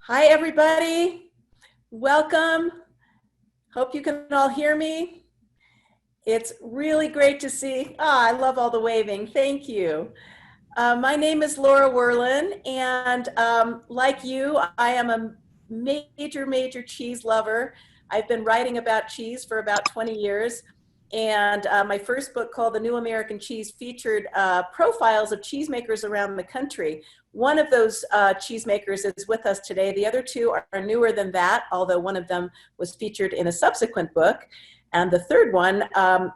Hi, everybody. Welcome. Hope you can all hear me. It's really great to see. I love all the waving. Thank you. My name is Laura Werlin, and like you, I am a major cheese lover. I've been writing about cheese for about 20 years, and my first book, called The New American Cheese, featured profiles of cheesemakers around the country. One of those cheesemakers is with us today. The other two are newer than that, although one of them was featured in a subsequent book, and the third one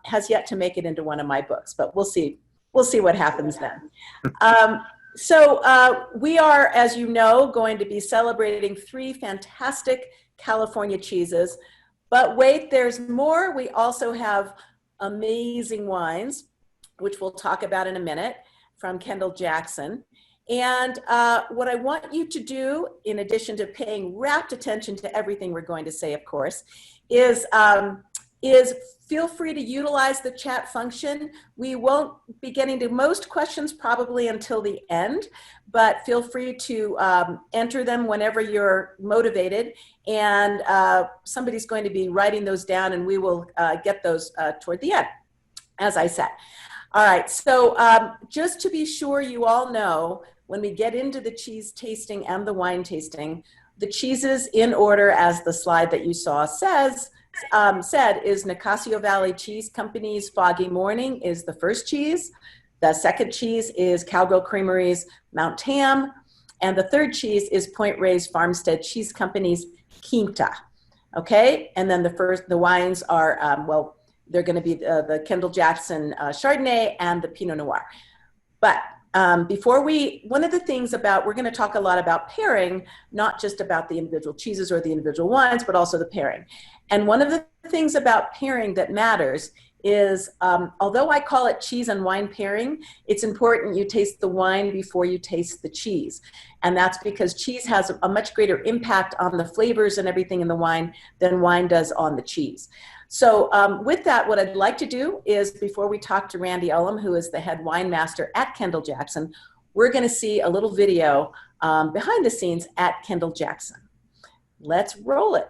has yet to make it into one of my books, but we'll see. We'll see what happens then. We are, as you know, going to be celebrating 3 fantastic California cheeses. But wait, there's more. We also have amazing wines, which we'll talk about in a minute, from Kendall Jackson. And what I want you to do, in addition to paying rapt attention to everything we're going to say, of course, is feel free to utilize the chat function. We won't be getting to most questions probably until the end, but feel free to enter them whenever you're motivated, and somebody's going to be writing those down, and we will get those toward the end, as I said. All right, so just to be sure you all know, when we get into the cheese tasting and the wine tasting, the cheeses in order, as the slide that you saw said, is Nicasio Valley Cheese Company's Foggy Morning is the first cheese. The second cheese is Cowgirl Creamery's Mount Tam. And the third cheese is Point Reyes Farmstead Cheese Company's Quinta. Okay, and then the wines are, well, they're going to be the Kendall Jackson Chardonnay and the Pinot Noir. But one of the things we're going to talk a lot about pairing, not just about the individual cheeses or the individual wines, but also the pairing. And one of the things about pairing that matters is, although I call it cheese and wine pairing, it's important you taste the wine before you taste the cheese. And that's because cheese has a much greater impact on the flavors and everything in the wine than wine does on the cheese. So with that, what I'd like to do is, before we talk to Randy Ullum, who is the head wine master at Kendall Jackson, we're going to see a little video behind the scenes at Kendall Jackson. Let's roll it.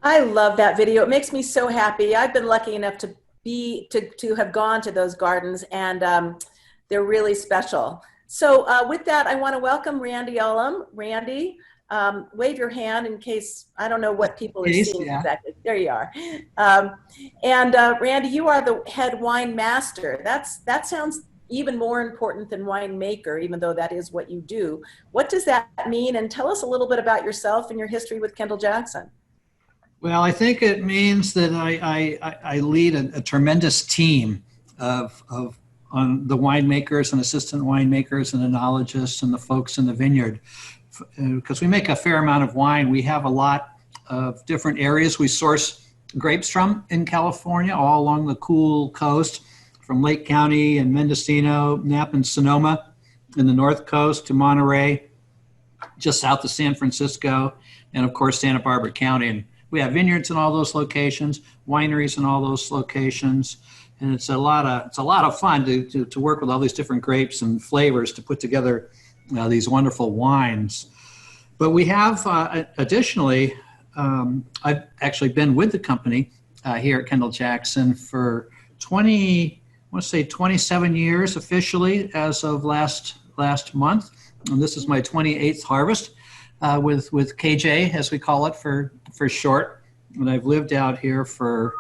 I love that video. It makes me so happy. I've been lucky enough to have gone to those gardens, and they're really special. So with that, I want to welcome Randy Ullum. Randy, wave your hand in case, I don't know what people are seeing exactly. There you are. Randy, you are the head wine master. That sounds even more important than winemaker, even though that is what you do. What does that mean? And tell us a little bit about yourself and your history with Kendall Jackson. Well, I think it means that I lead a tremendous team on the winemakers and assistant winemakers and enologists and the folks in the vineyard. Because we make a fair amount of wine, we have a lot of different areas we source grapes from in California, all along the cool coast, from Lake County and Mendocino, Napa and Sonoma, in the North Coast to Monterey, just south of San Francisco, and of course Santa Barbara County. And we have vineyards in all those locations, wineries in all those locations, and it's a lot of fun to work with all these different grapes and flavors to put together these wonderful wines. But we have additionally I've actually been with the company here at Kendall Jackson for 20, I want to say 27 years officially as of last month. And this is my 28th harvest with Cacg, as we call it for short. And I've lived out here for,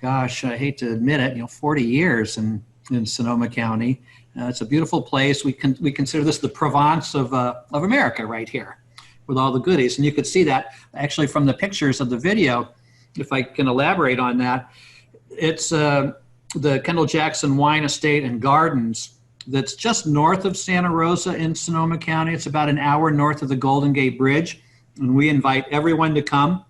gosh, I hate to admit it, 40 years in Sonoma County. It's a beautiful place. We consider this the Provence of America right here, with all the goodies. And you could see that actually from the pictures of the video, if I can elaborate on that. It's the Kendall Jackson Wine Estate and Gardens that's just north of Santa Rosa in Sonoma County. It's about an hour north of the Golden Gate Bridge. And we invite everyone to come.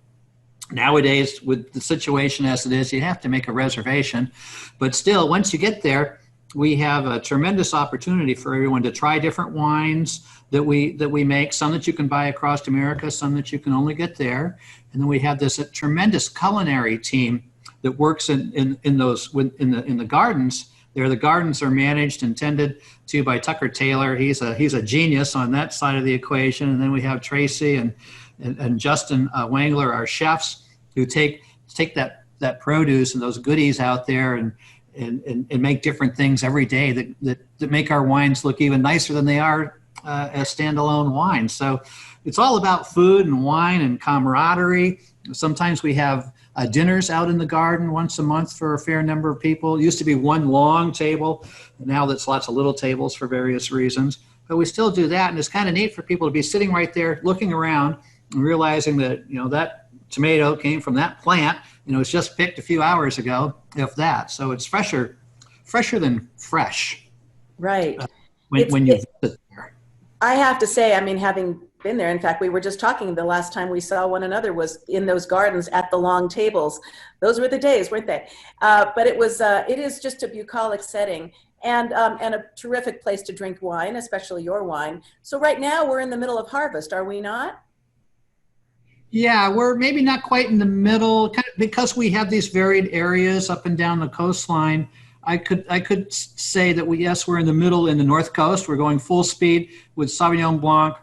Nowadays, with the situation as it is, you have to make a reservation. But still, once you get there, we have a tremendous opportunity for everyone to try different wines that we make, some that you can buy across America, some that you can only get there. And then we have this tremendous culinary team that works in the gardens. The gardens are managed and tended to by Tucker Taylor. He's a genius on that side of the equation. And then we have Tracy and Justin Wangler, our chefs, who take that produce and those goodies out there and make different things every day that make our wines look even nicer than they are as standalone wines. So it's all about food and wine and camaraderie. Sometimes we have dinners out in the garden once a month for a fair number of people. It used to be one long table. Now that's lots of little tables for various reasons. But we still do that, and it's kind of neat for people to be sitting right there looking around and realizing that, that tomato came from that plant. It's just picked a few hours ago, if that. So it's fresher than fresh. Right. When you visit there. I have to say, having been there, in fact, we were just talking the last time we saw one another was in those gardens at the long tables. Those were the days, weren't they? But it is just a bucolic setting and a terrific place to drink wine, especially your wine. So right now we're in the middle of harvest, are we not? Yeah, we're maybe not quite in the middle, because we have these varied areas up and down the coastline. I could say that we're in the middle in the North Coast. We're going full speed with Sauvignon Blanc,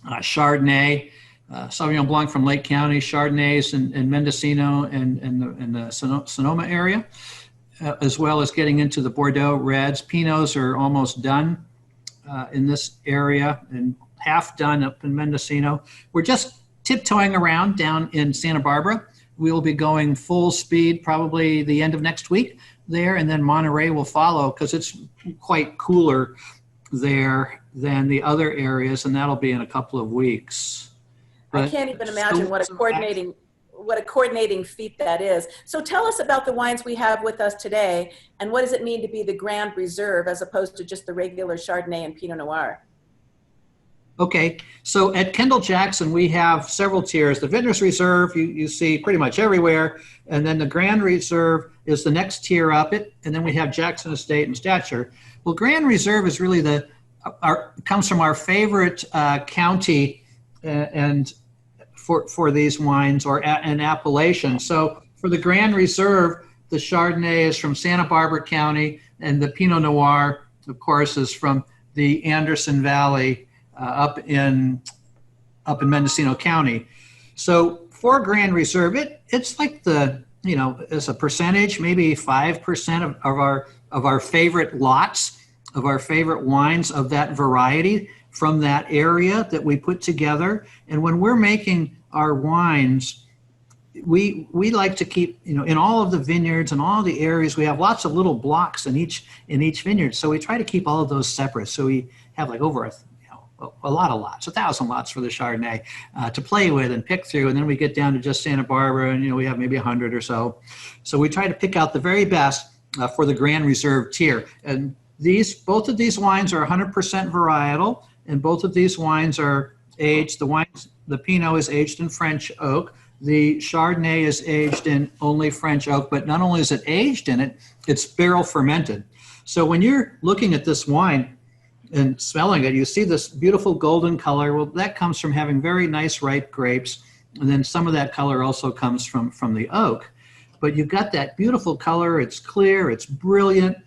Chardonnay, Sauvignon Blanc from Lake County, Chardonnays in Mendocino and the Sonoma area, as well as getting into the Bordeaux reds. Pinots are almost done in this area and half done up in Mendocino. We're just tiptoeing around down in Santa Barbara. We'll be going full speed probably the end of next week there, and then Monterey will follow because it's quite cooler there than the other areas, and that'll be in a couple of weeks. I can't even imagine what a coordinating feat that is. So tell us about the wines we have with us today, and what does it mean to be the Grand Reserve as opposed to just the regular Chardonnay and Pinot Noir? Okay, so at Kendall Jackson, we have several tiers. The Vintners Reserve, you see pretty much everywhere, and then the Grand Reserve is the next tier up it, and then we have Jackson Estate and Stature. Well, Grand Reserve is really comes from our favorite county and for these wines, or an appellation. So for the Grand Reserve, the Chardonnay is from Santa Barbara County, and the Pinot Noir, of course, is from the Anderson Valley up in Mendocino County. So for Grand Reserve, it's like as a percentage, maybe 5% of our favorite lots, of our favorite wines of that variety from that area that we put together. And when we're making our wines, we like to keep, in all of the vineyards and all the areas, we have lots of little blocks in each vineyard. So we try to keep all of those separate. So we have like over a lot of lots, 1,000 lots for the Chardonnay to play with and pick through. And then we get down to just Santa Barbara, and we have maybe 100 or so. So we try to pick out the very best for the Grand Reserve tier. And both of these wines are 100% varietal, and both of these wines are aged. The Pinot is aged in French oak. The Chardonnay is aged in only French oak, but not only is it aged in it, it's barrel fermented. So when you're looking at this wine and smelling it, you see this beautiful golden color. Well, that comes from having very nice ripe grapes, and then some of that color also comes from the oak. But you've got that beautiful color. It's clear, it's brilliant,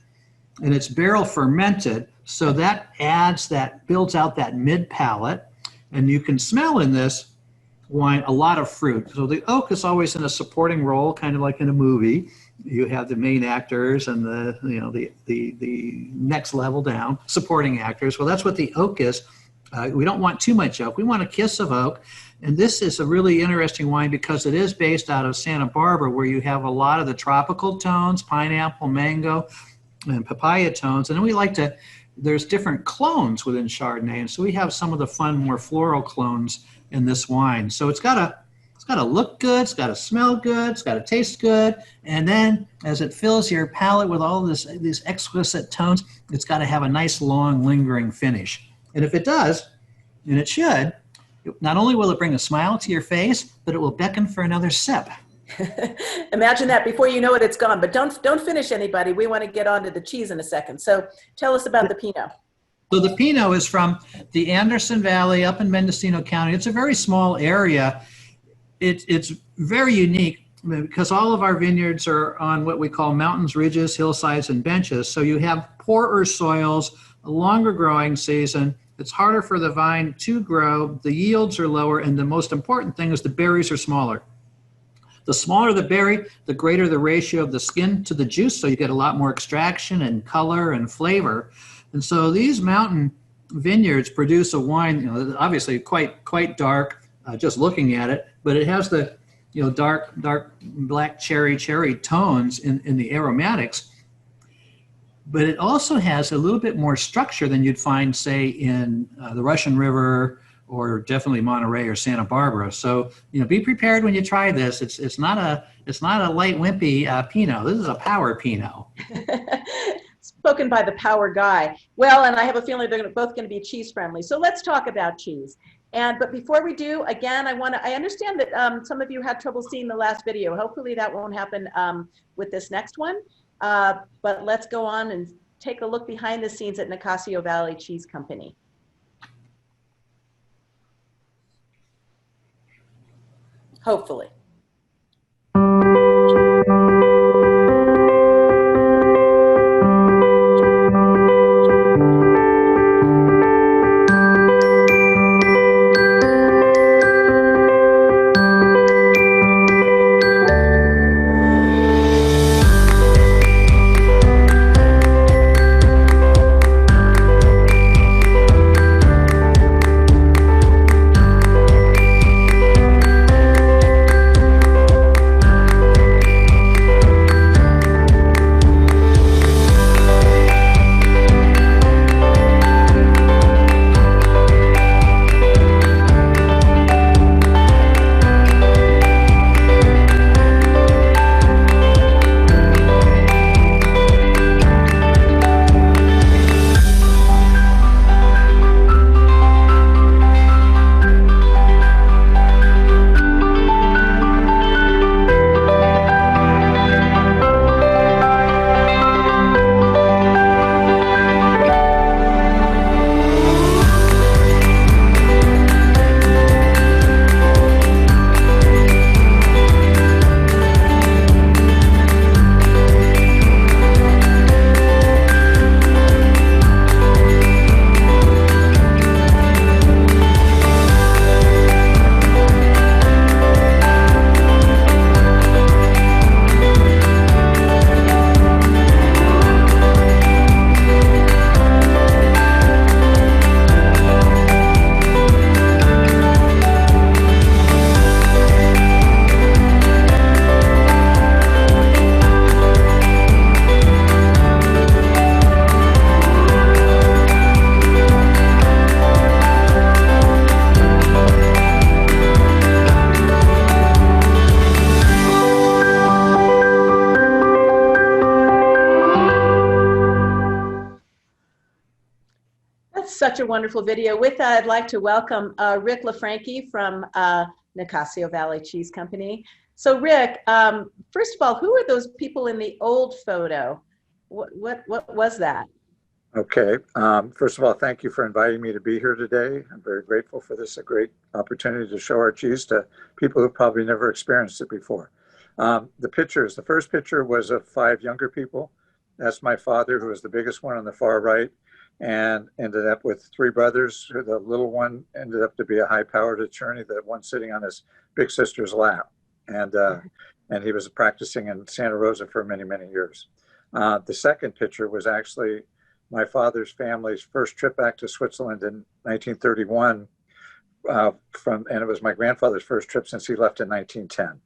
and it's barrel fermented. So that builds out that mid palate, and you can smell in this wine, a lot of fruit. So the oak is always in a supporting role, kind of like in a movie. You have the main actors and the next level down, supporting actors. Well, that's what the oak is. We don't want too much oak. We want a kiss of oak. And this is a really interesting wine because it is based out of Santa Barbara, where you have a lot of the tropical tones, pineapple, mango, and papaya tones. And then we like to, there's different clones within Chardonnay. And so we have some of the fun, more floral clones in this wine. So it's got to look good, it's got to smell good, it's got to taste good, and then as it fills your palate with all these exquisite tones, it's got to have a nice, long, lingering finish. And if it does, and it should, not only will it bring a smile to your face, but it will beckon for another sip. Imagine that. Before you know it, it's gone. But don't finish, anybody. We want to get on to the cheese in a second. So tell us about the Pinot. So the Pinot is from the Anderson Valley up in Mendocino County. It's a very small area. It's very unique because all of our vineyards are on what we call mountains, ridges, hillsides, and benches. So you have poorer soils, a longer growing season. It's harder for the vine to grow. The yields are lower. And the most important thing is the berries are smaller. The smaller the berry, the greater the ratio of the skin to the juice. So you get a lot more extraction and color and flavor. And so these mountain vineyards produce a wine, obviously quite dark, just looking at it, but it has the, dark black cherry tones in the aromatics. But it also has a little bit more structure than you'd find, say, in the Russian River or definitely Monterey or Santa Barbara. So, be prepared when you try this. It's not a light, wimpy Pinot. This is a power Pinot. Spoken by the power guy. Well, and I have a feeling they're both going to be cheese friendly. So let's talk about cheese. But before we do, again, I understand that some of you had trouble seeing the last video. Hopefully that won't happen with this next one. But let's go on and take a look behind the scenes at Nicasio Valley Cheese Company. Hopefully. Such a wonderful video. With that, I'd like to welcome Rick LaFranchi from Nicasio Valley Cheese Company. So Rick, first of all, who are those people in the old photo? What was that? Okay. First of all, thank you for inviting me to be here today. I'm very grateful for this, a great opportunity to show our cheese to people who probably never experienced it before. The first picture was of 5 younger people. That's my father, who was the biggest one on the far right. and ended up with three brothers. The little one ended up to be a high-powered attorney, the one sitting on his big sister's lap. And he was practicing in Santa Rosa for many, many years. The second picture was actually my father's family's first trip back to Switzerland in 1931, and it was my grandfather's first trip since he left in 1910.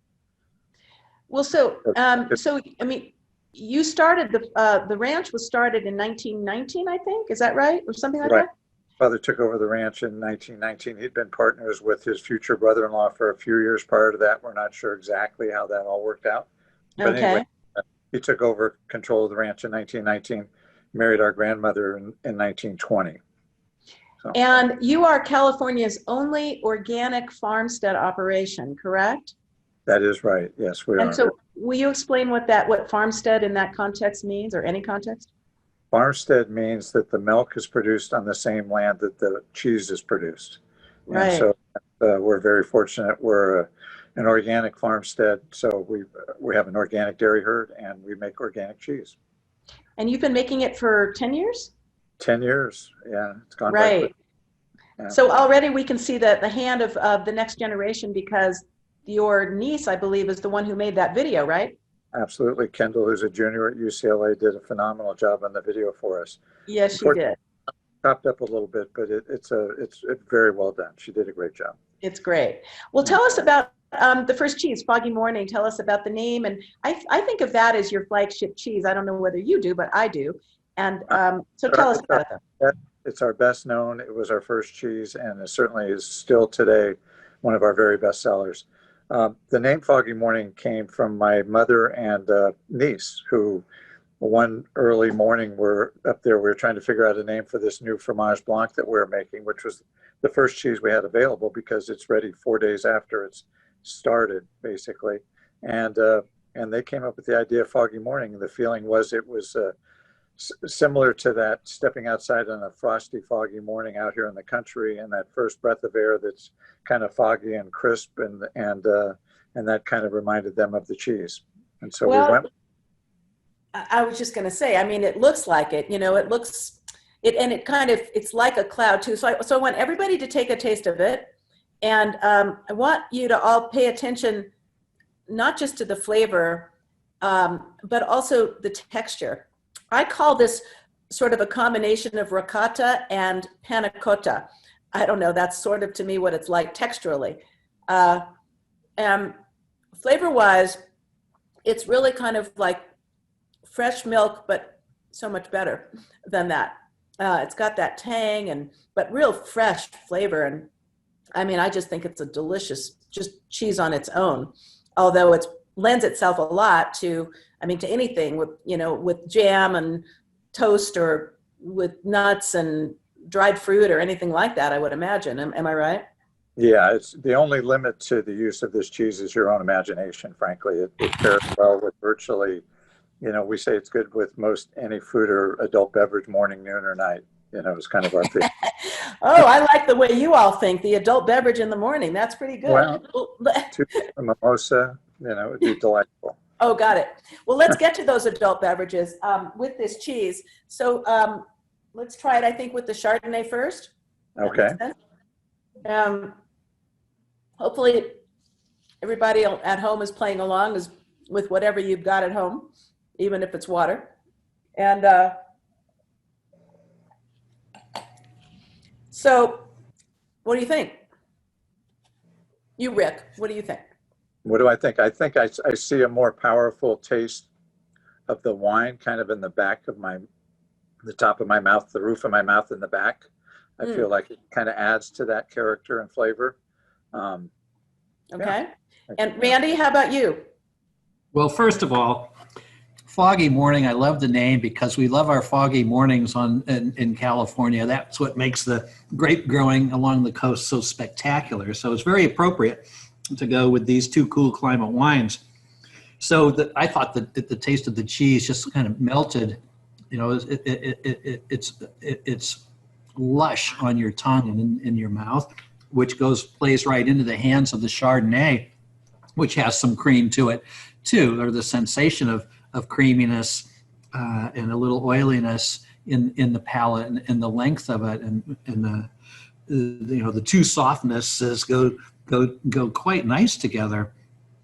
Well, so I mean, you started the ranch was started in 1919, I think. Is that right, or something like Right. that? Father took over the ranch in 1919. He'd been partners with his future brother-in-law for a few years prior to that. We're not sure exactly how that all worked out. But Okay. anyway, he took over control of the ranch in 1919, married our grandmother in 1920. So, And you are California's only organic farmstead operation, correct? that is right. Yes, we And are. so will you explain what farmstead in that context means, or any context? Farmstead means that the milk is produced on the same land that the cheese is produced. And Right. so we're very fortunate. We're an organic farmstead. So we have an organic dairy herd and we make organic cheese. And you've been making it for 10 years? 10 years. Yeah, it's gone by Right. quick. Yeah. So already we can see the hand of the next generation, because your niece, I believe, is the one who made that video, right? Absolutely. Kendall, who's a junior at UCLA, did a phenomenal job on the video for us. Yes, she did. Chopped up a little bit, but it's very well done. She did a great job. It's great. Well, tell us about the first cheese, Foggy Morning. Tell us about the name. And I think of that as your flagship cheese. I don't know whether you do, but I do. And so tell us about it. It's our best known. It was our first cheese, and it certainly is still today one of our very best sellers. The name Foggy Morning came from my mother and niece, who one early morning were up there. We were trying to figure out a name for this new fromage blanc that we were making, which was the first cheese we had available because it's ready 4 days after it's started, basically. And they came up with the idea of Foggy Morning. The feeling was it was similar to that stepping outside on a frosty, foggy morning out here in the country, and that first breath of air that's kind of foggy and crisp, and that kind of reminded them of the cheese. And so we went. I was just going to say, I mean, it looks like it. It looks it, and it's like a cloud too. So I want everybody to take a taste of it, and I want you to all pay attention, not just to the flavor, but also the texture. I call this sort of a combination of ricotta and panna cotta. I don't know, that's sort of to me what it's like texturally. Flavor-wise, it's really kind of like fresh milk, but so much better than that. It's got that tang, but real fresh flavor. And I mean, I just think it's a delicious, just cheese on its own. Although it lends itself a lot to anything with jam and toast, or with nuts and dried fruit or anything like that, I would imagine. Am I right? Yeah, it's the only limit to the use of this cheese is your own imagination, frankly. It pairs well with virtually, we say it's good with most any food or adult beverage, morning, noon, or night. It's kind of our thing. Oh, I like the way you all think. The adult beverage in the morning. That's pretty good. Well, a mimosa, it'd be delightful. Oh, got it. Well, let's get to those adult beverages with this cheese. So let's try it, I think, with the Chardonnay first. Okay. Hopefully everybody at home is playing along with whatever you've got at home, even if it's water. And so what do you think? You, Rick, what do you think? What do I think? I think I see a more powerful taste of the wine kind of in the back of the top of my mouth, the roof of my mouth in the back. I feel like it kind of adds to that character and flavor. Okay. Yeah. And Randy, how about you? Well, first of all, Foggy Morning, I love the name because we love our foggy mornings in California. That's what makes the grape growing along the coast so spectacular. So it's very appropriate to go with these two cool climate wines. So I thought that the taste of the cheese just kind of melted. It's lush on your tongue and in your mouth, which plays right into the hands of the Chardonnay, which has some cream to it too, or the sensation of creaminess and a little oiliness in the palate and the length of it, and the two softnesses go quite nice together.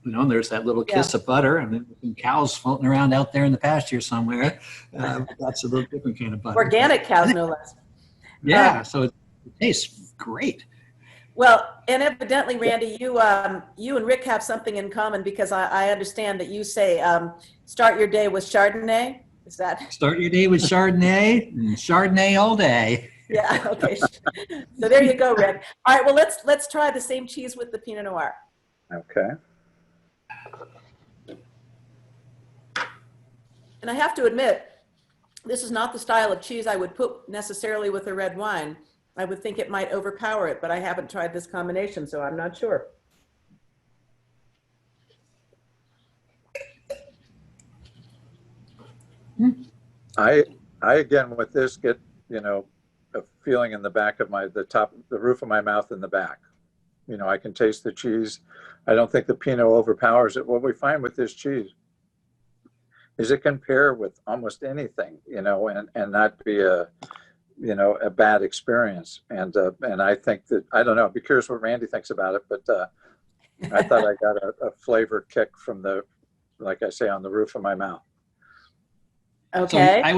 And there's that little kiss of butter, and then some cows floating around out there in the pasture somewhere. That's a little different kind of butter. Organic cows, no less. Yeah, so it tastes great. Well, and evidently, Randy, you and Rick have something in common, because I understand that you say start your day with Chardonnay. Is that? Start your day with Chardonnay, and Chardonnay all day. Yeah. Okay. So there you go, Rick. All right. Well, let's try the same cheese with the Pinot Noir. Okay. And I have to admit, this is not the style of cheese I would put necessarily with a red wine. I would think it might overpower it, but I haven't tried this combination, so I'm not sure. I again with this get a feeling in the back of the roof of my mouth in the back. I can taste the cheese. I don't think the Pinot overpowers it. What we find with this cheese is it can pair with almost anything, and not be a bad experience. And I think that, I don't know, I'd be curious what Randy thinks about it, but I thought I got a flavor kick from like I say, on the roof of my mouth. Okay. So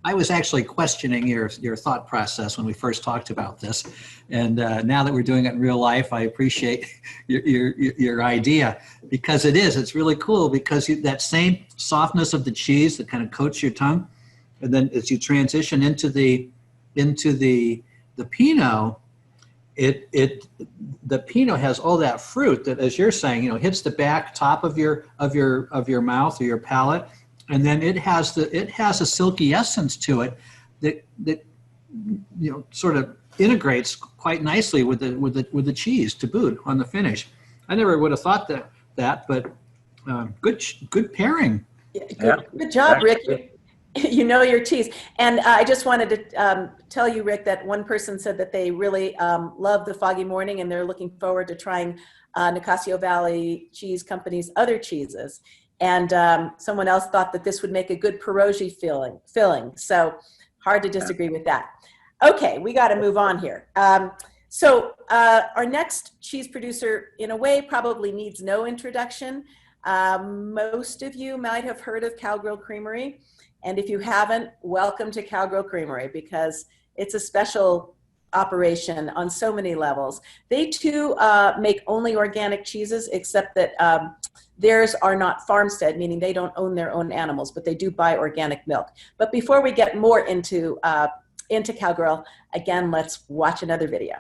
I was actually questioning your thought process when we first talked about this, and now that we're doing it in real life, I appreciate your idea, because it's really cool, because that same softness of the cheese that kind of coats your tongue, and then as you transition into the Pinot, the Pinot has all that fruit that, as you're saying, hits the back top of your mouth or your palate. And then it has a silky essence to it that sort of integrates quite nicely with the cheese to boot on the finish. I never would have thought that, but good pairing. Yeah, good job, Rick. You know your cheese. And I just wanted to tell you, Rick, that one person said that they really love the Foggy Morning, and they're looking forward to trying Nicasio Valley Cheese Company's other cheeses. And someone else thought that this would make a good pierogi filling. So hard to disagree with that. Okay, we got to move on here. So our next cheese producer, in a way, probably needs no introduction. Most of you might have heard of Cowgirl Creamery. And if you haven't, welcome to Cowgirl Creamery, because it's a special operation on so many levels. They too make only organic cheeses, except that theirs are not farmstead, meaning they don't own their own animals, but they do buy organic milk. But before we get more into Cowgirl, again, let's watch another video.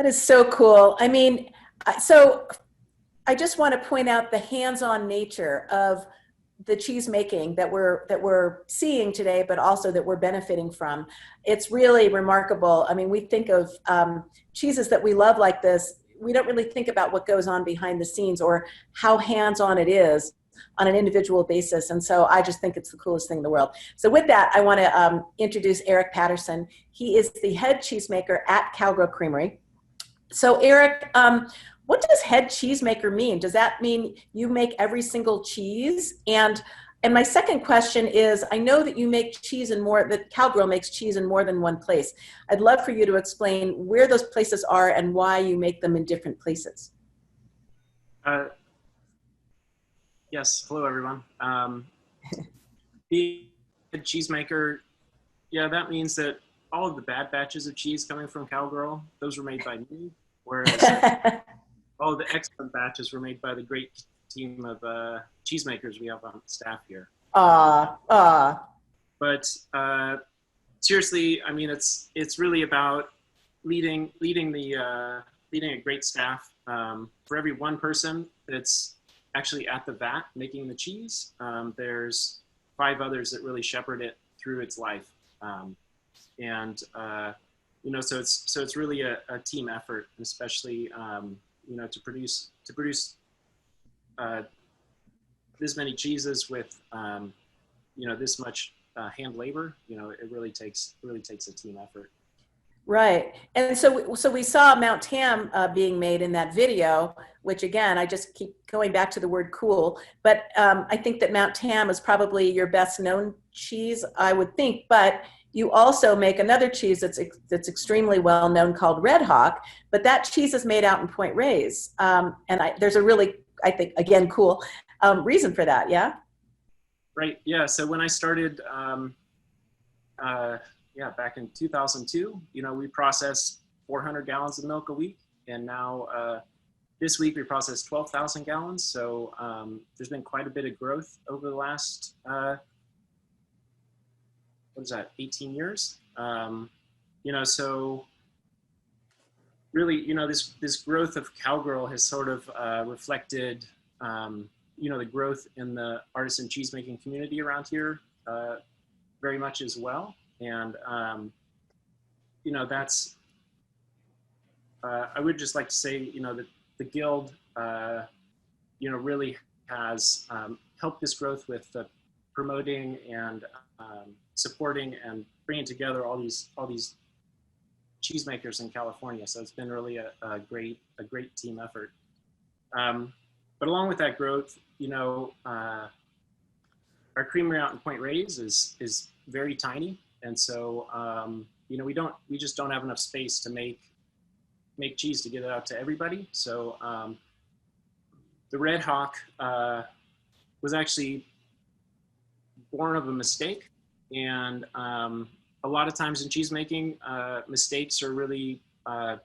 is so cool. I mean, so I just want to point out the hands-on nature of the cheese making that we're seeing today, but also that we're benefiting from. It's really remarkable. I mean, we think of cheeses that we love like this. We don't really think about what goes on behind the scenes or how hands-on it is on an individual basis. And so I just think it's the coolest thing in the world. So with that, I want to introduce Eric Patterson. He is the head cheesemaker at Cowgirl Creamery. So Eric, what does head cheesemaker mean? Does that mean you make every single cheese? And my second question is, I know that you make cheese in more, that Cowgirl makes cheese in more than one place. I'd love for you to explain where those places are and why you make them in different places. Yes, hello everyone. Being a cheesemaker, yeah, that means that all of the bad batches of cheese coming from Cowgirl, those were made by me, whereas all of the excellent batches were made by the great team of cheesemakers we have on staff here. But seriously, I mean, it's really about leading a great staff. For every one person that's actually at the vat making the cheese, there's 5 others that really shepherd it through its life. You know, so it's really a team effort, especially you know, to produce this many cheeses with you know, this much hand labor. You know, it really takes a team effort. Right. And so we saw Mount Tam being made in that video, which again, I just keep going back to the word cool, but I think that Mount Tam is probably your best known cheese, I would think, but you also make another cheese that's extremely well known called Red Hawk, but that cheese is made out in Point Reyes. And there's a really, I think, again, cool reason for that, yeah? Right, yeah, so when I started, yeah, back in 2002, you know, we processed 400 gallons of milk a week, and now this week we processed 12,000 gallons. So there's been quite a bit of growth over the last, what is that, 18 years? You know, so really, you know, this growth of Cowgirl has sort of reflected, you know, the growth in the artisan cheesemaking community around here very much as well. And, you know, that's, I would just like to say, you know, that the Guild, you know, really has helped this growth with promoting and supporting and bringing together all these cheesemakers in California. So it's been really a great team effort. But along with that growth, you know, our creamery out in Point Reyes is very tiny. And so, you know, we just don't have enough space to make cheese to get it out to everybody. So the Red Hawk was actually born of a mistake. And a lot of times in cheese making, mistakes are really, can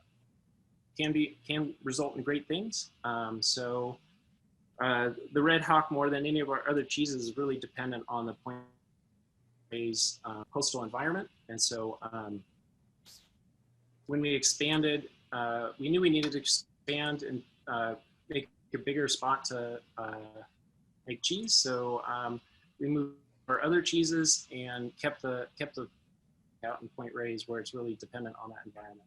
result in great things. So the Red Hawk, more than any of our other cheeses, is really dependent on the Point Reyes coastal environment. And so when we expanded, we knew we needed to expand and make a bigger spot to make cheese. So we moved our other cheeses and kept the out in Point Reyes, where it's really dependent on that environment.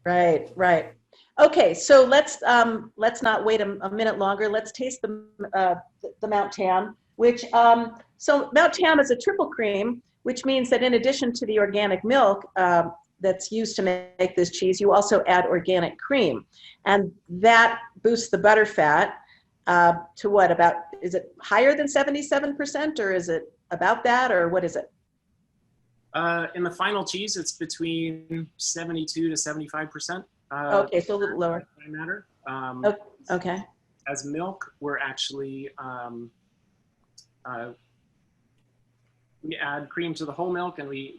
Right, right. Okay, so let's not wait a minute longer. Let's taste the Mount Tam, which so Mount Tam is a triple cream, which means that in addition to the organic milk that's used to make this cheese, you also add organic cream, and that boosts the butter fat to what, about, is it higher than 77%, or is it about that, or what is it? In the final cheese, it's between 72 to 75%. Okay, so a little lower. Matter. Okay. As milk, we're actually, we add cream to the whole milk, and we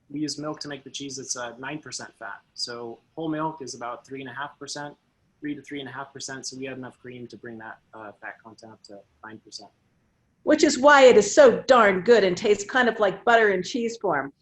use milk to make the cheese that's 9% fat. So whole milk is about 3.5%, 3 to 3.5%. So we add enough cream to bring that fat content up to 9%. Which is why it is so darn good and tastes kind of like butter in cheese form.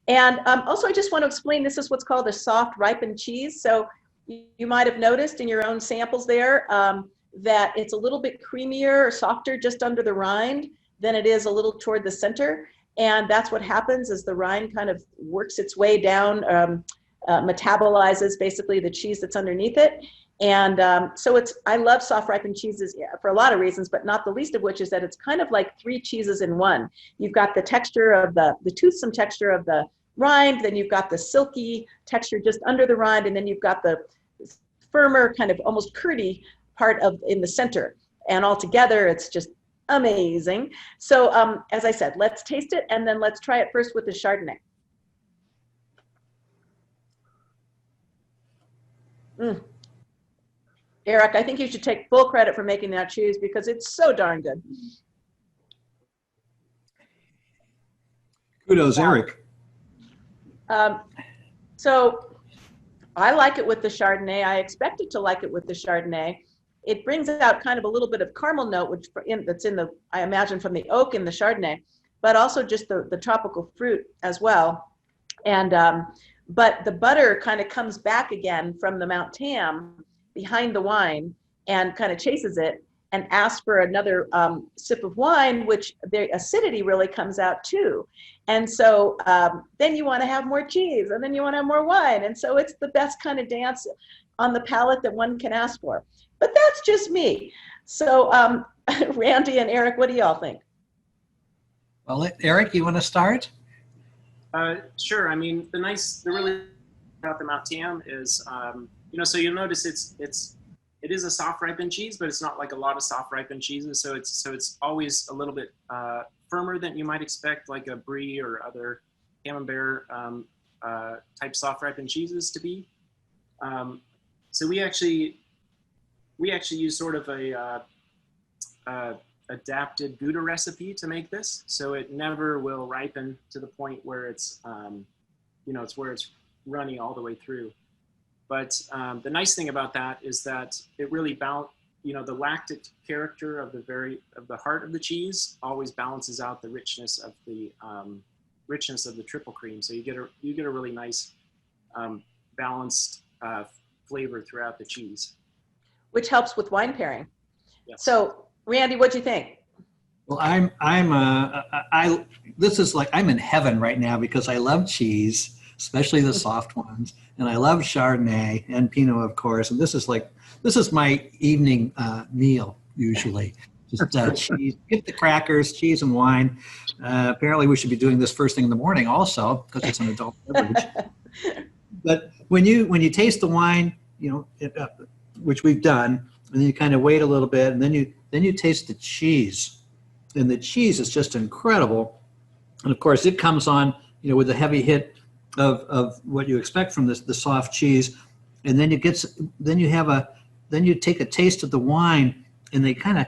And also, I just want to explain, this is what's called a soft ripened cheese. So you might have noticed in your own samples there that it's a little bit creamier or softer just under the rind than it is a little toward the center. And that's what happens as the rind kind of works its way down, metabolizes basically the cheese that's underneath it. And so I love soft ripened cheeses for a lot of reasons, but not the least of which is that it's kind of like 3 cheeses in one. You've got the texture of the toothsome texture of the rind, then you've got the silky texture just under the rind, and then you've got the firmer kind of almost curdy part in the center. And all together, it's just amazing. So as I said, let's taste it, and then let's try it first with the Chardonnay. Eric, I think you should take full credit for making that cheese because it's so darn good. Kudos, Eric. So I like it with the Chardonnay. I expected to like it with the Chardonnay. It brings out kind of a little bit of caramel note, that's in I imagine from the oak in the Chardonnay, but also just the tropical fruit as well. And but the butter kind of comes back again from the Mount Tam behind the wine and kind of chases it and asks for another sip of wine, which the acidity really comes out too. And so then you want to have more cheese, and then you want to have more wine. And so it's the best kind of dance on the palate that one can ask for. But that's just me. So Randy and Eric, what do y'all think? Well, Eric, you want to start? Sure. I mean, the really about the Mount Tam is, so you'll notice it is a soft ripened cheese, but it's not like a lot of soft ripened cheeses. So it's always a little bit firmer than you might expect, like a brie or other camembert type soft ripened cheeses to be. So we actually use sort of a adapted Gouda recipe to make this. So it never will ripen to the point where it's runny all the way through. But the nice thing about that is that it really the lactic character of the heart of the cheese always balances out the richness of the triple cream. So you get a really nice balanced flavor throughout the cheese, which helps with wine pairing. Yes. So Randy, what'd you think? Well, this is like I'm in heaven right now because I love cheese, especially the soft ones, and I love Chardonnay and Pinot, of course. And this is my evening meal usually. Just cheese, get the crackers, cheese, and wine. Apparently, we should be doing this first thing in the morning, also, because it's an adult beverage. But when you taste the wine, which we've done, and then you kind of wait a little bit, and then you taste the cheese, and the cheese is just incredible. And of course, it comes on, with a heavy hit of what you expect from the soft cheese, and then you take a taste of the wine, and they kind of,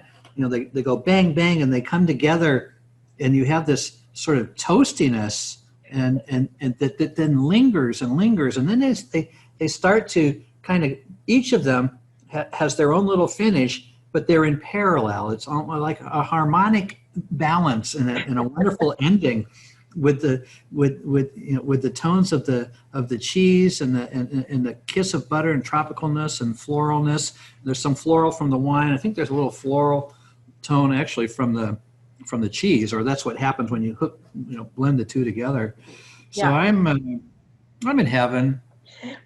they go bang bang, and they come together, and you have this sort of toastiness, and that then lingers and lingers, and then they start to kind of, each of them has their own little finish, but they're in parallel. It's almost like a harmonic balance and a wonderful ending with the tones of the cheese and the kiss of butter and tropicalness and floralness. There's some floral from the wine. I think there's a little floral tone actually from the cheese, or that's what happens when you blend the two together. So yeah. I'm in heaven.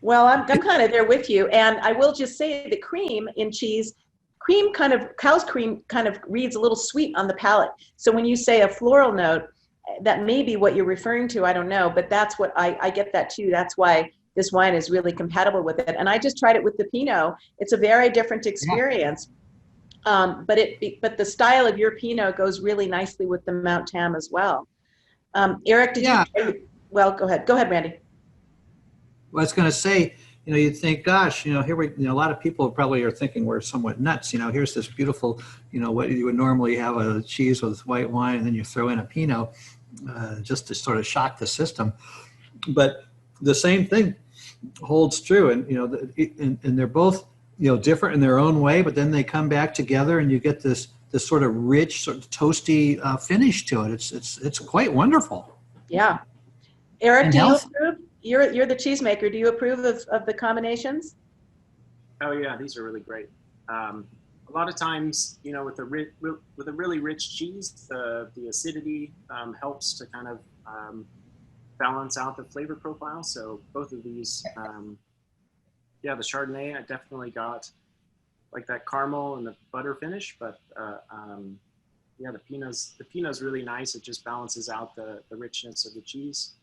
Well, I'm kind of there with you, and I will just say the cream in cheese, cow's cream kind of reads a little sweet on the palate. So when you say a floral note, that may be what you're referring to. I don't know, but that's what I get that too. That's why this wine is really compatible with it. And I just tried it with the Pinot. It's a very different experience, but the style of your Pinot goes really nicely with the Mount Tam as well. Eric, did you? Well, go ahead, Randy. Well, I was going to say, you'd think, gosh, here a lot of people probably are thinking we're somewhat nuts. Here's this beautiful, what you would normally have a cheese with white wine, and then you throw in a Pinot, just to sort of shock the system. But the same thing holds true, and and they're both different in their own way, but then they come back together, and you get this sort of rich, sort of toasty finish to it. It's quite wonderful. Yeah. Eric, And do you health. approve? You're the cheesemaker. Do you approve of the combinations? Oh yeah, these are really great. A lot of times, you know, with a really rich cheese, the acidity helps to kind of balance out the flavor profile. So both of these, yeah, the Chardonnay, I definitely got like that caramel and the butter finish, but yeah, the Pinot's really nice. It just balances out the richness of the cheese.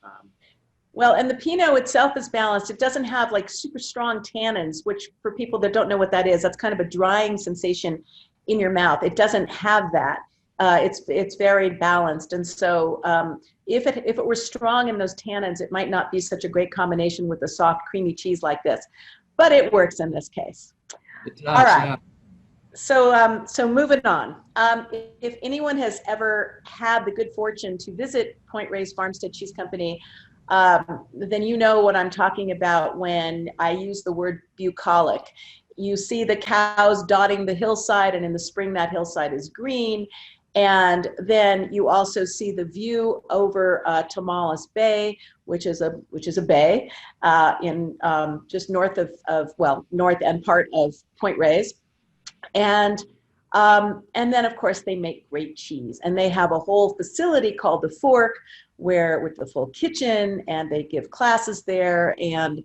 Well, and the Pinot itself is balanced. It doesn't have like super strong tannins, which for people that don't know what that is, that's kind of a drying sensation in your mouth. It doesn't have that. It's very balanced, and so if it were strong in those tannins, it might not be such a great combination with a soft, creamy cheese like this, but it works in this case. It does, All right. yeah. So moving on. If anyone has ever had the good fortune to visit Point Reyes Farmstead Cheese Company, then you know what I'm talking about when I use the word bucolic. You see the cows dotting the hillside, and in the spring that hillside is green. And then you also see the view over Tomales Bay, which is a bay in just north north and part of Point Reyes. And then of course they make great cheese, and they have a whole facility called the Fork, with the full kitchen, and they give classes there, and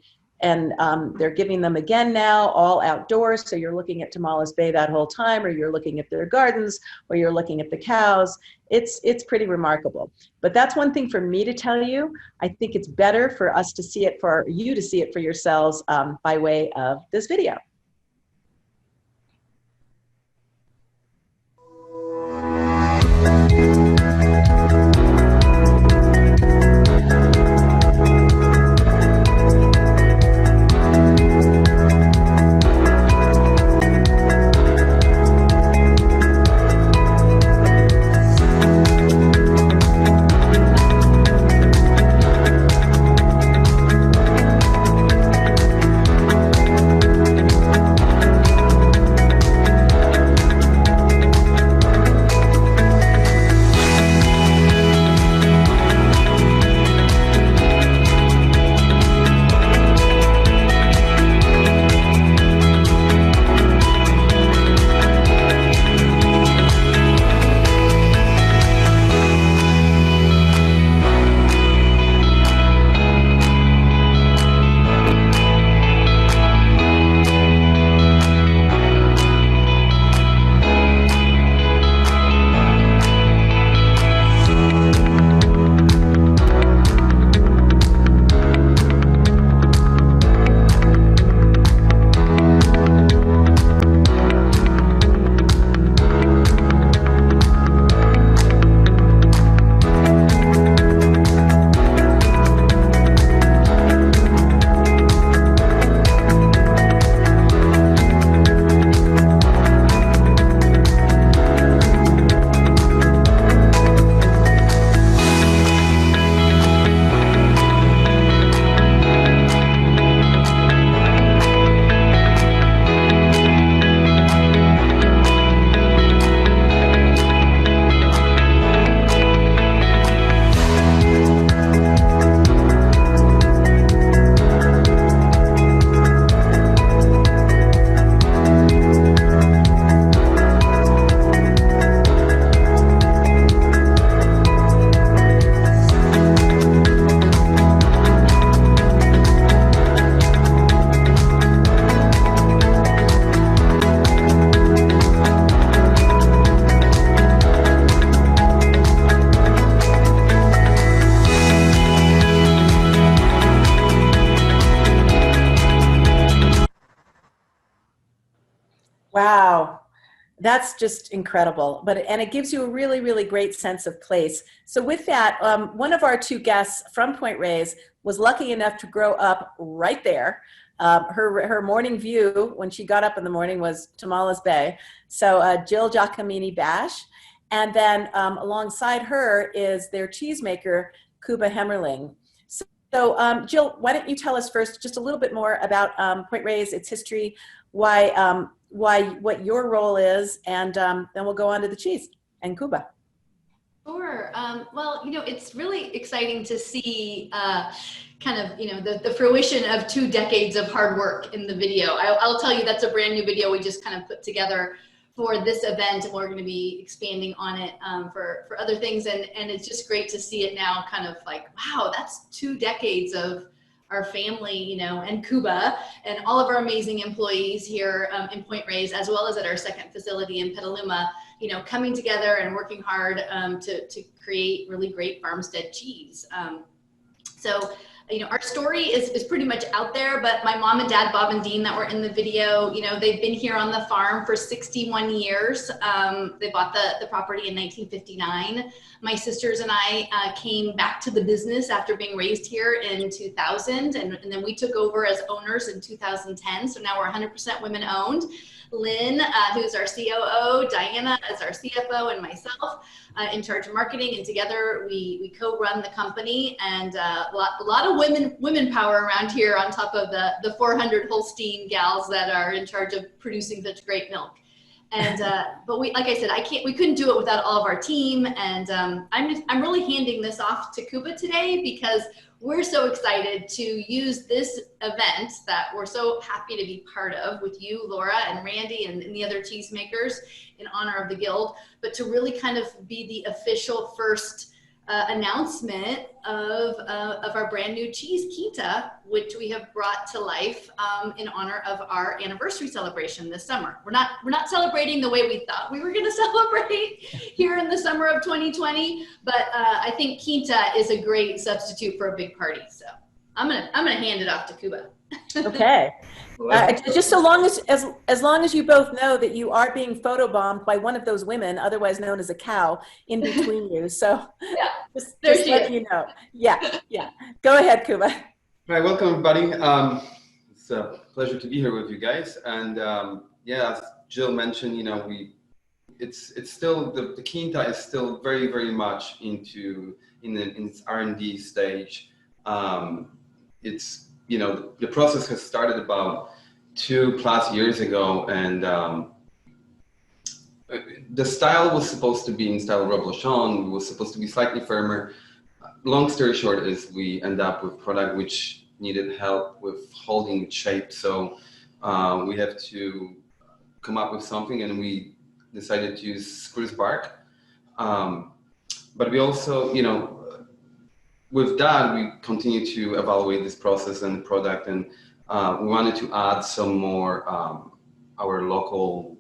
they're giving them again now all outdoors. So you're looking at Tomales Bay that whole time, or you're looking at their gardens, or you're looking at the cows. It's pretty remarkable. But that's one thing for me to tell you. I think it's better for us to see it, for you to see it for yourselves by way of this video. Wow, that's just incredible. And it gives you a really, really great sense of place. So with that, one of our two guests from Point Reyes was lucky enough to grow up right there. Her morning view when she got up in the morning was Tomales Bay. So Jill Giacomini Bash. And then alongside her is their cheesemaker, Kuba Hemmerling. So Jill, why don't you tell us first just a little bit more about Point Reyes, its history, what your role is, and then we'll go on to the cheese and Kuba. Sure. Well, it's really exciting to see kind of, the fruition of 2 decades of hard work in the video. I'll tell you, that's a brand new video we just kind of put together for this event, and we're going to be expanding on it for other things. And it's just great to see it now kind of like, wow, that's 2 decades of our family, and Cuba and all of our amazing employees here in Point Reyes, as well as at our second facility in Petaluma, coming together and working hard to create really great farmstead cheese. So, our story is pretty much out there, but my mom and dad, Bob and Dean, that were in the video, they've been here on the farm for 61 years. They bought the property in 1959. My sisters and I came back to the business after being raised here in 2000, and then we took over as owners in 2010. So now we're 100% women owned. Lynn, who's our COO, Diana is our CFO, and myself in charge of marketing. And together we co-run the company, and a lot of women power around here on top of the 400 Holstein gals that are in charge of producing such great milk. And but like I said, we couldn't do it without all of our team. And I'm really handing this off to Cuba today because we're so excited to use this event that we're so happy to be part of with you, Laura and Randy and the other cheesemakers in honor of the Guild, but to really kind of be the official first announcement of our brand new cheese, Quinta, which we have brought to life in honor of our anniversary celebration this summer. We're not celebrating the way we thought we were going to celebrate here in the summer of 2020, but I think Quinta is a great substitute for a big party. So I'm gonna hand it off to Cuba. Okay. Just so long as long as you both know that you are being photobombed by one of those women, otherwise known as a cow, in between you. So yeah, just let you know. Yeah. Go ahead, Cuba. Hi, welcome everybody. It's a pleasure to be here with you guys. And yeah, as Jill mentioned, it's still the Quinta is still very, very much in its R&D stage. It's the process has started about 2+ years ago, and the style was supposed to be in style Revolution. It was supposed to be slightly firmer. Long story short is we end up with product which needed help with holding its shape. So we have to come up with something, and we decided to use spruce bark. But we also, with that, we continue to evaluate this process and the product, and we wanted to add some more our local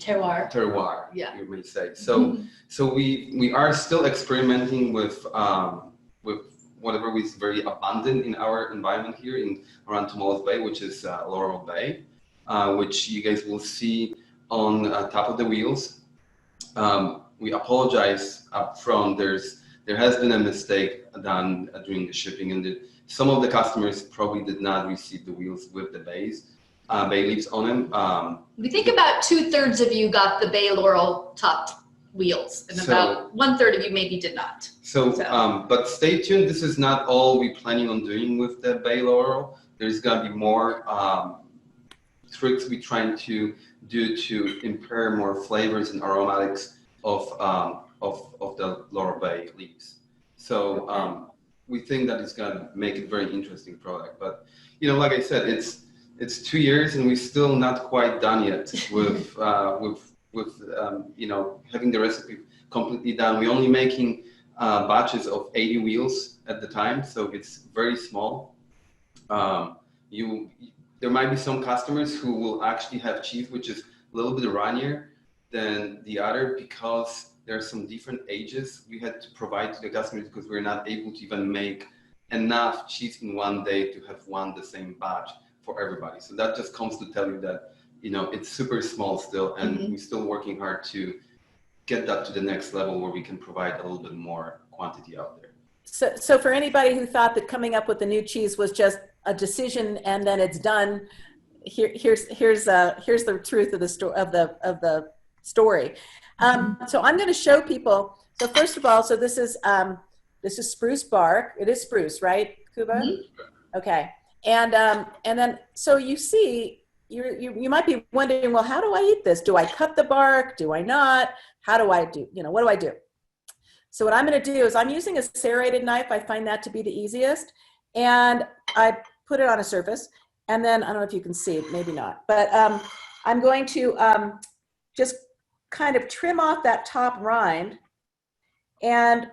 terroir, yeah, you may say. So so we are still experimenting with whatever is very abundant in our environment here around Tomales Bay, which is Laurel Bay, which you guys will see on top of the wheels. We apologize up front. There has been a mistake done during the shipping, and some of the customers probably did not receive the wheels with the bay leaves on them. We think about 2/3 of you got the Bay Laurel topped wheels, and about 1/3 of you maybe did not. So. But stay tuned. This is not all we're planning on doing with the Bay Laurel. There's gonna be more tricks we're trying to do to impair more flavors and aromatics of the Laurel Bay leaves. So we think that it's gonna make it very interesting product. But like I said, it's 2 years and we're still not quite done yet with having the recipe completely done. We're only making batches of 80 wheels at the time, so it's very small. There might be some customers who will actually have cheese which is a little bit runnier than the other, because there are some different ages we had to provide to the customers, because we're not able to even make enough cheese in one day to have the same batch for everybody. So that just comes to tell you that it's super small still, and we're still working hard to get that to the next level where we can provide a little bit more quantity out there. So for anybody who thought that coming up with the new cheese was just a decision and then it's done, here's the truth of the story. So I'm going to show people. So first of all, so this is spruce bark. It is spruce, right, Cuba? Okay. And then so you see, you might be wondering, well, how do I eat this? Do I cut the bark? Do I not? How do I do? What do I do? So what I'm going to do is I'm using a serrated knife. I find that to be the easiest. And I put it on a surface. And then, I don't know if you can see, maybe not. But I'm going to just kind of trim off that top rind. And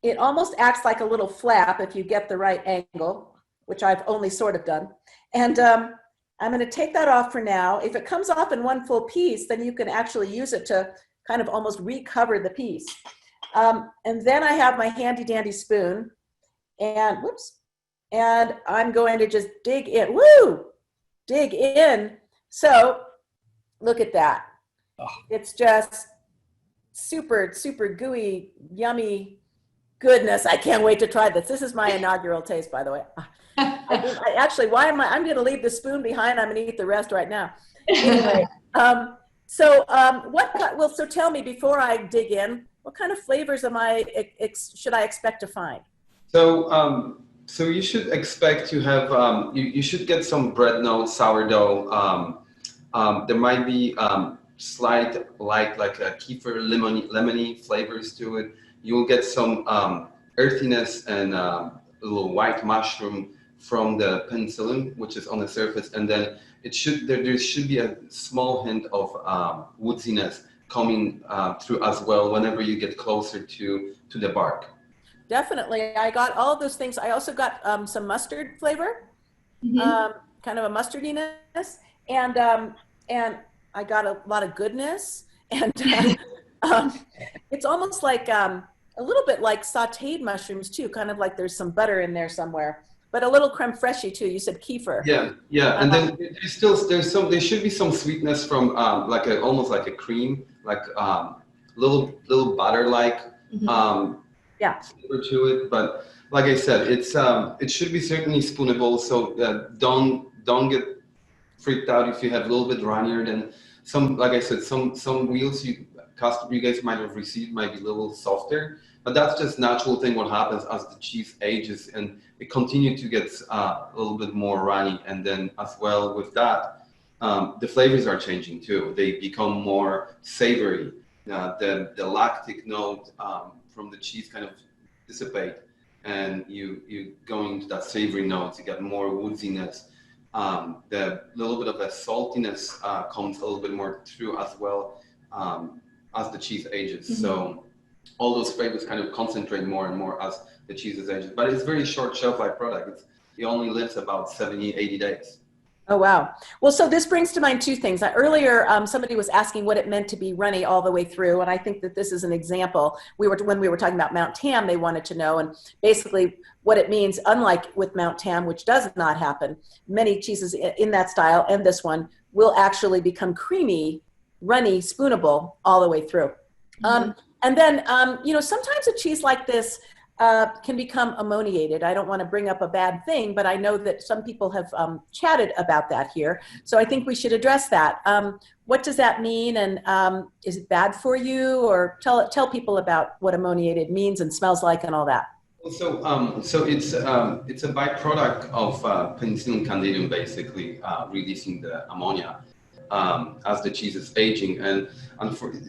it almost acts like a little flap if you get the right angle, which I've only sort of done. And I'm going to take that off for now. If it comes off in one full piece, then you can actually use it to kind of almost recover the piece. And then I have my handy dandy spoon, and whoops, and I'm going to just dig in. Woo! Dig in. So look at that. Oh. It's just super, super gooey, yummy goodness. I can't wait to try this. This is my inaugural taste, by the way. I actually, I'm going to leave the spoon behind. I'm going to eat the rest right now. Anyway, so tell me, before I dig in, what kind of flavors should I expect to find? So, so you should expect to have, you should get some bread notes, sourdough. There might be slight, like a kefir, lemony flavors to it. You'll get some earthiness and a little white mushroom from the penicillin, which is on the surface, and then there should be a small hint of woodiness coming through as well whenever you get closer to the bark. Definitely, I got all of those things. I also got some mustard flavor, kind of a mustardiness, and I got a lot of goodness, and it's almost like a little bit like sautéed mushrooms too, kind of like there's some butter in there somewhere. But a little creme fraiche too. You said kefir. Yeah, and then there should be some sweetness from almost like a cream, like little butter like flavor to it. But like I said, it should be certainly spoonable. So don't get freaked out if you have a little bit runnier than some. Like I said, some wheels you guys might have received might be a little softer. But that's just natural thing what happens as the cheese ages, and it continues to get a little bit more runny. And then as well with that, the flavors are changing too. They become more savory. The lactic note from the cheese kind of dissipate, and you go into that savory note. You get more woodiness. The little bit of the saltiness comes a little bit more through as well as the cheese ages. So all those flavors kind of concentrate more and more as the cheese is aged. But it's very short shelf life product. It only lives about 70, 80 days. Oh, wow. Well, so this brings to mind two things. Earlier, somebody was asking what it meant to be runny all the way through, and I think that this is an example. When we were talking about Mount Tam, they wanted to know, and basically what it means, unlike with Mount Tam, which does not happen, many cheeses in that style and this one will actually become creamy, runny, spoonable all the way through. And then, sometimes a cheese like this can become ammoniated. I don't want to bring up a bad thing, but I know that some people have chatted about that here. So I think we should address that. What does that mean? And is it bad for you? Or tell people about what ammoniated means and smells like and all that. So it's a byproduct of penicillin candidum, basically releasing the ammonia as the cheese is aging.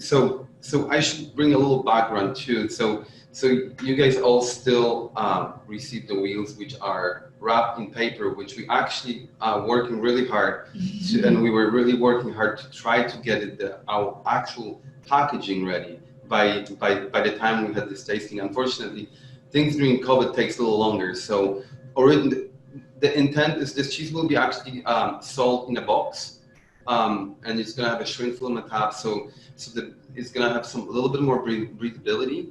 So I should bring a little background too. So you guys all still receive the wheels, which are wrapped in paper, which we actually working really hard to, and we were really working hard to try to get our actual packaging ready by the time we had this tasting. Unfortunately, things during COVID takes a little longer. So already the intent is this cheese will be actually sold in a box, and it's gonna have a shrink film on top. So it's gonna have a little bit more breathability.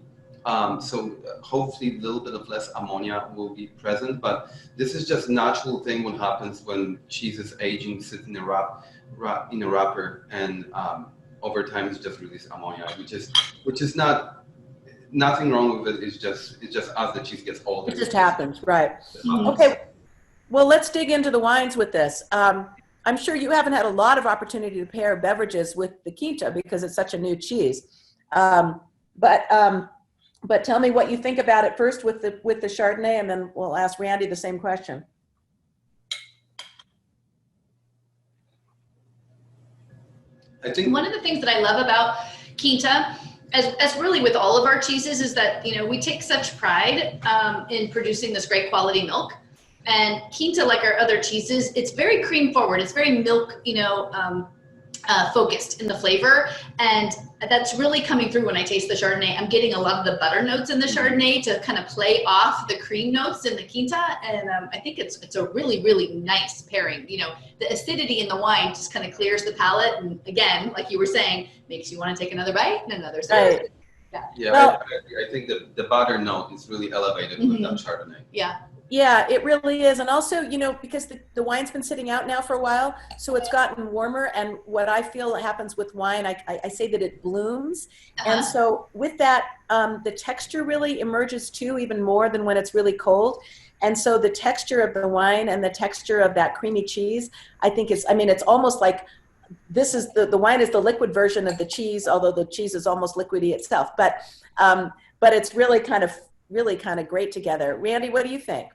So hopefully a little bit of less ammonia will be present, but this is just natural thing what happens when cheese is aging, sits in a wrapper, and over time it's just release ammonia, which is nothing wrong with it. It's just as the cheese gets older. It just happens, right? Okay. Well, let's dig into the wines with this. I'm sure you haven't had a lot of opportunity to pair beverages with the Quinta because it's such a new cheese. But tell me what you think about it first with the Chardonnay, and then we'll ask Randy the same question. I think one of the things that I love about Quinta, as really with all of our cheeses is that, you know, we take such pride in producing this great quality milk. And Quinta, like our other cheeses, it's very cream forward. It's very milk, you know, focused in the flavor. And that's really coming through when I taste the Chardonnay. I'm getting a lot of the butter notes in the Chardonnay to kind of play off the cream notes in the Quinta. And I think it's a really, really nice pairing. You know, the acidity in the wine just kind of clears the palate. And again, like you were saying, makes you want to take another bite and another sip. Right. Yeah, Well, I think the butter note is really elevated with that Chardonnay. Yeah. Yeah, it really is. And also, you know, because the wine's been sitting out now for a while, so it's gotten warmer. And what I feel happens with wine, I say that it blooms. And so with that, the texture really emerges too, even more than when it's really cold. And so the texture of the wine and the texture of that creamy cheese, I think is, I mean, it's almost like this is the wine is the liquid version of the cheese, although the cheese is almost liquidy itself. But it's really kind of great together. Randy, what do you think?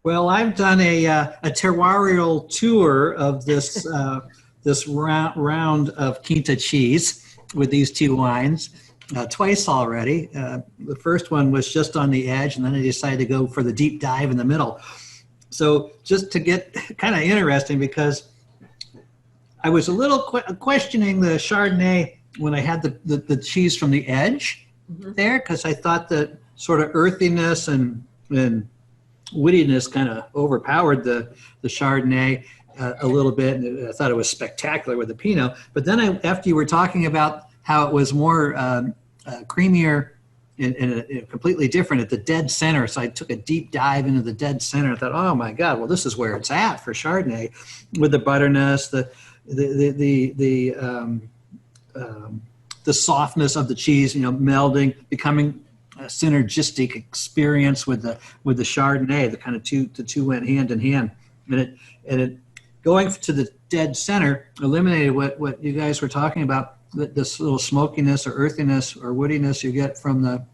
Well, I've done a terroirial tour of this this round of Quinta cheese with these two wines twice already. The first one was just on the edge, and then I decided to go for the deep dive in the middle. So just to get kind of interesting, because I was a little questioning the Chardonnay when I had the cheese from the edge there, because I thought that sort of earthiness and wittiness kind of overpowered the Chardonnay a little bit, and I thought it was spectacular with the Pinot. But then after you were talking about how it was more creamier and completely different at the dead center, so I took a deep dive into the dead center. I thought, oh my God, well, this is where it's at for Chardonnay, with the butterness, the softness of the cheese, you know, melding, becoming a synergistic experience with the Chardonnay. The kind of the two went hand in hand, and it going to the dead center eliminated what you guys were talking about, this little smokiness or earthiness or woodiness you get from the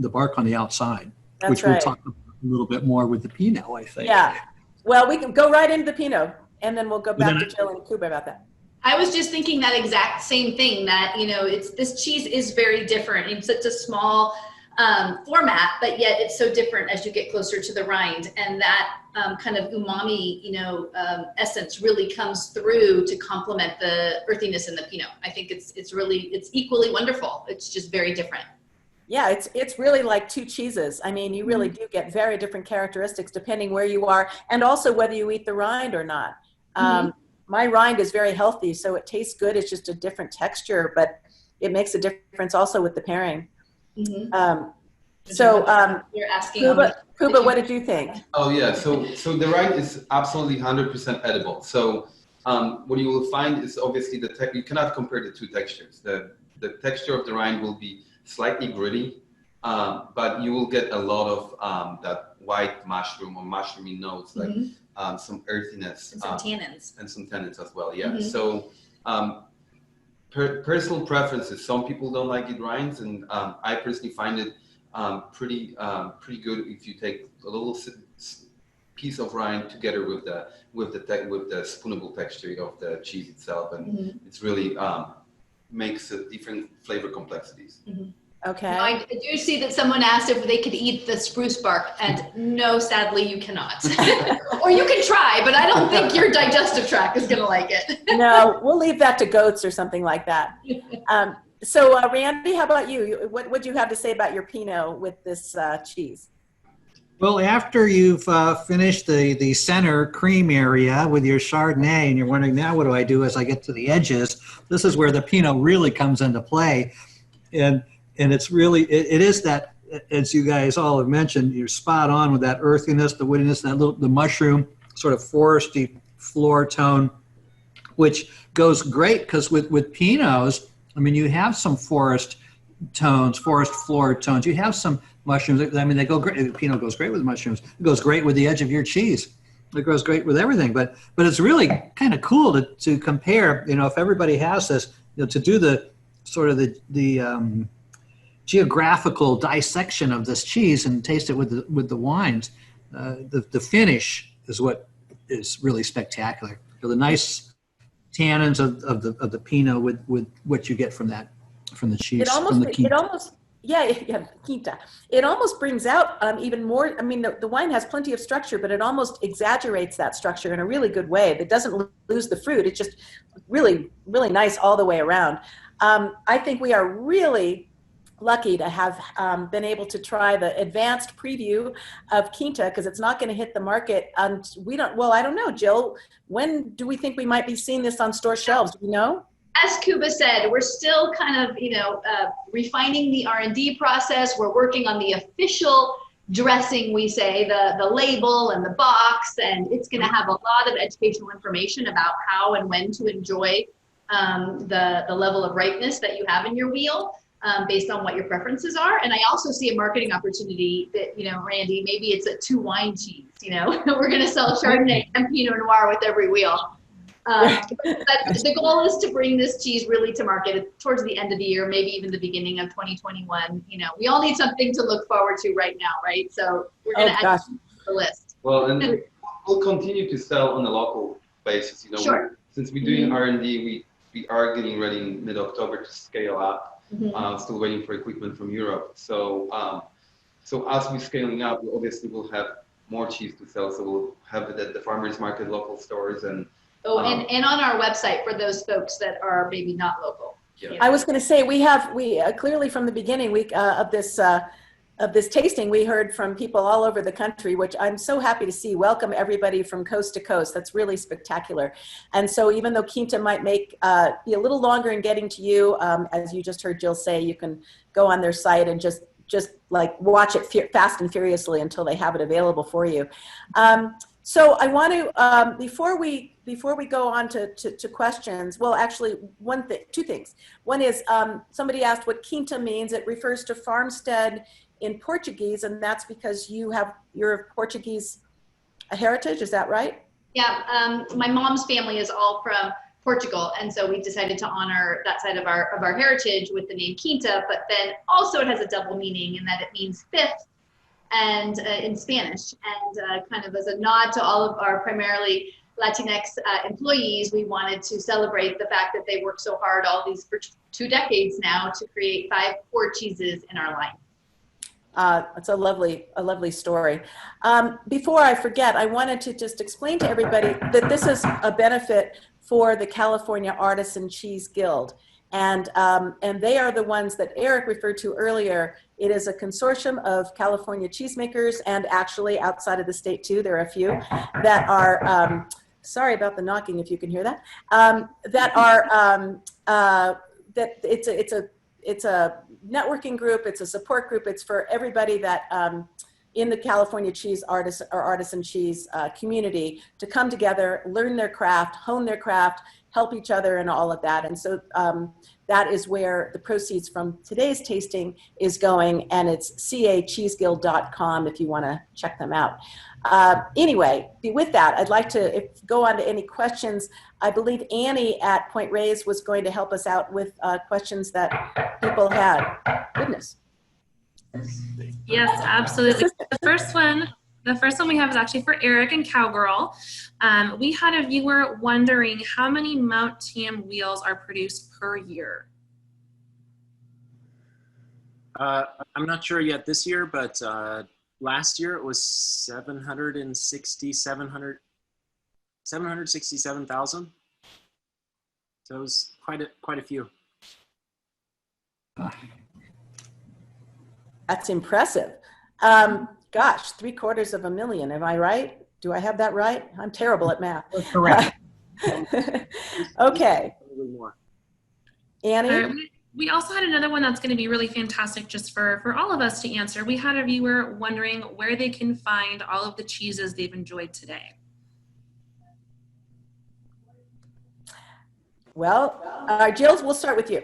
bark on the outside. That's which right. We'll talk about a little bit more with the Pinot, I think. Yeah. Well, we can go right into the Pinot, and then we'll go back then to Jill and Kuba about that. I was just thinking that exact same thing, that, you know, this cheese is very different. It's such a small format, but yet it's so different as you get closer to the rind, and that kind of umami, you know, essence really comes through to complement the earthiness in the Pinot. I think it's equally wonderful. It's just very different. Yeah, it's really like two cheeses. I mean, you really do get very different characteristics depending where you are, and also whether you eat the rind or not. My rind is very healthy, so it tastes good. It's just a different texture, but it makes a difference also with the pairing. You're asking Kuba, what did you think? Oh yeah, so the rind is absolutely 100% edible. So what you will find is obviously you cannot compare the two textures. The texture of the rind will be slightly gritty, but you will get a lot of that white mushroom or mushroomy notes, like some earthiness. And some tannins. And some tannins as well, yeah. So personal preferences. Some people don't like it rinds, and I personally find it pretty good if you take a little piece of rind together with the spoonable texture of the cheese itself, and it's really makes different flavor complexities. Okay. I do see that someone asked if they could eat the spruce bark, and no, sadly, you cannot. Or you can try, but I don't think your digestive tract is going to like it. No, we'll leave that to goats or something like that. So, Randy, how about you? What do you have to say about your Pinot with this cheese? Well, after you've finished the center cream area with your Chardonnay, and you're wondering, now what do I do as I get to the edges? This is where the Pinot really comes into play. And it's really, it is that, as you guys all have mentioned, you're spot on with that earthiness, the woodiness, the mushroom, sort of foresty floor tone, which goes great because with Pinots, I mean, you have some forest tones, forest floor tones. You have some mushrooms. I mean, they go great. Pinot goes great with mushrooms. It goes great with the edge of your cheese. It goes great with everything. But it's really kind of cool to compare. You know, if everybody has this, you know, to do the sort of the geographical dissection of this cheese and taste it with the wines. The finish is what is really spectacular. So the nice tannins of the Pinot with what you get from from the cheese, It almost, from the quinta. it almost, yeah, quinta. It almost brings out even more. I mean, the wine has plenty of structure, but it almost exaggerates that structure in a really good way. That doesn't lose the fruit. It's just really, really nice all the way around. I think we are really lucky to have been able to try the advanced preview of quinta, because it's not going to hit the market. Well, I don't know, Jill. When do we think we might be seeing this on store shelves? Do we know? As Kuba said, we're still kind of, refining the R&D process. We're working on the official dressing, we say, the label and the box, and it's going to have a lot of educational information about how and when to enjoy the level of ripeness that you have in your wheel, based on what your preferences are. And I also see a marketing opportunity that, Randy, maybe it's a 2 wine cheese, we're going to sell Chardonnay and Pinot Noir with every wheel. But the goal is to bring this cheese really to market towards the end of the year, maybe even the beginning of 2021. We all need something to look forward to right now, right? So we're going to add to the list. Well, and we'll continue to sell on a local basis. Sure. Since we're doing R&D, we are getting ready in mid-October to scale up. Still waiting for equipment from Europe. So as we're scaling up, we obviously will have more cheese to sell. So we'll have it at the farmers market, local stores, and and on our website for those folks that are maybe not local. Yeah. I was going to say we clearly from the beginning of this tasting, we heard from people all over the country, which I'm so happy to see. Welcome everybody from coast to coast. That's really spectacular. And so even though quinta might be a little longer in getting to you, as you just heard Jill say, you can go on their site and just like watch it fast and furiously until they have it available for you. So I want to, before we go on to questions, well, actually, two things. One is somebody asked what quinta means. It refers to farmstead in Portuguese, and that's because you're of Portuguese heritage. Is that right? Yeah, my mom's family is all from Portugal, and so we decided to honor that side of our heritage with the name quinta. But then also it has a double meaning in that it means fifth, and in Spanish, and kind of as a nod to all of our primarily Latinx employees, we wanted to celebrate the fact that they worked so hard for 2 decades now to create 5 core cheeses in our line. It's a lovely story. Before I forget, I wanted to just explain to everybody that this is a benefit for the California Artisan Cheese Guild. And they are the ones that Eric referred to earlier. It is a consortium of California cheesemakers, and actually outside of the state too, there are a few that are, sorry about the knocking if you can hear that, that it's a networking group, it's a support group, it's for everybody that in the California cheese artisan cheese community to come together, learn their craft, hone their craft, help each other and all of that. And so that is where the proceeds from today's tasting is going, and it's cacheeseguild.com if you want to check them out. Anyway, with that, I'd like to go on to any questions. I believe Annie at Point Reyes was going to help us out with questions that people had. Goodness. Yes, absolutely. The first one we have is actually for Eric and Cowgirl. We had a viewer wondering how many Mount Tam wheels are produced per year. I'm not sure yet this year, but last year it was 767,000. So it was quite a few. That's impressive. Gosh, 750,000. Am I right? Do I have that right? I'm terrible at math. That's correct. Okay. Annie? We also had another one that's going to be really fantastic just for all of us to answer. We had a viewer wondering where they can find all of the cheeses they've enjoyed today. Well, Jill, we'll start with you.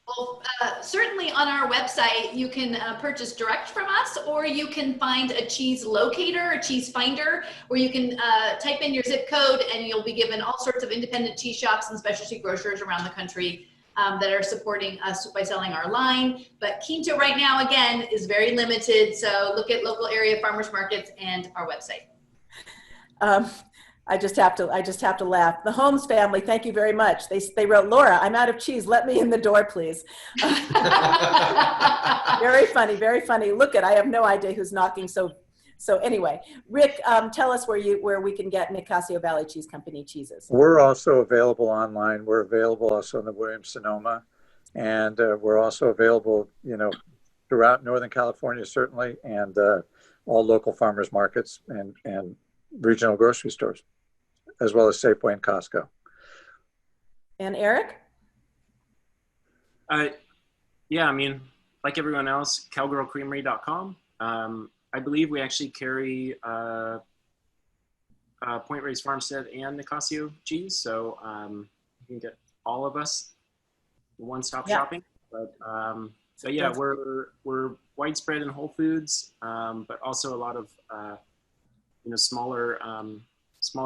Well, certainly on our website, you can purchase direct from us, or you can find a cheese locator, a cheese finder, where you can type in your zip code and you'll be given all sorts of independent cheese shops and specialty grocers around the country that are supporting us by selling our line. But quinta right now, again, is very limited. So look at local area farmers markets and our website. I just have to laugh. The Holmes family, thank you very much. They wrote, Laura, I'm out of cheese. Let me in the door, please. Very funny, very funny. Look I have no idea who's knocking. So anyway, Rick, tell us where we can get Nicasio Valley Cheese Company cheeses. We're also available online. We're available also in the Williams-Sonoma, and we're also available, throughout Northern California, certainly, and all local farmers markets and regional grocery stores, as well as Safeway and Costco. And Eric? Yeah, I mean, like everyone else, cowgirlcreamery.com. I believe we actually carry Point Reyes Farmstead and Nicasio cheese, so you can get all of us one-stop shopping. But so yeah, we're widespread in Whole Foods, but also a lot of smaller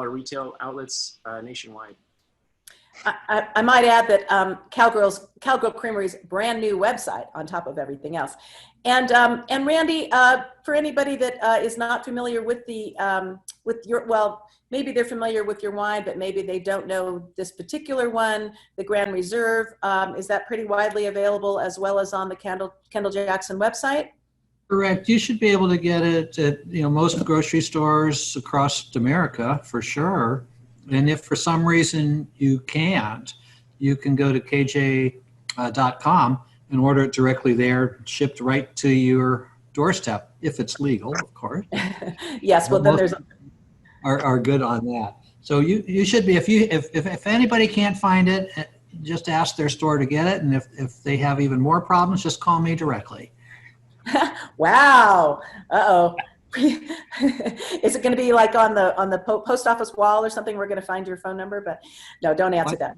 retail outlets nationwide. I might add that Cowgirl Creamery's brand new website on top of everything else. And Randy, for anybody that is not familiar with maybe they're familiar with your wine, but maybe they don't know this particular one, the Grand Reserve. Is that pretty widely available as well as on the Kendall Jackson website? Correct. You should be able to get it at most grocery stores across America for sure. And if for some reason you can't, you can go to Cacg.com and order it directly there, shipped right to your doorstep, if it's legal, of course. Yes, well then there's are good on that. So you should be, if anybody can't find it, just ask their store to get it, and if they have even more problems, just call me directly. Wow. Uh-oh. Is it going to be like on the post office wall or something? We're going to find your phone number, but no, don't answer that.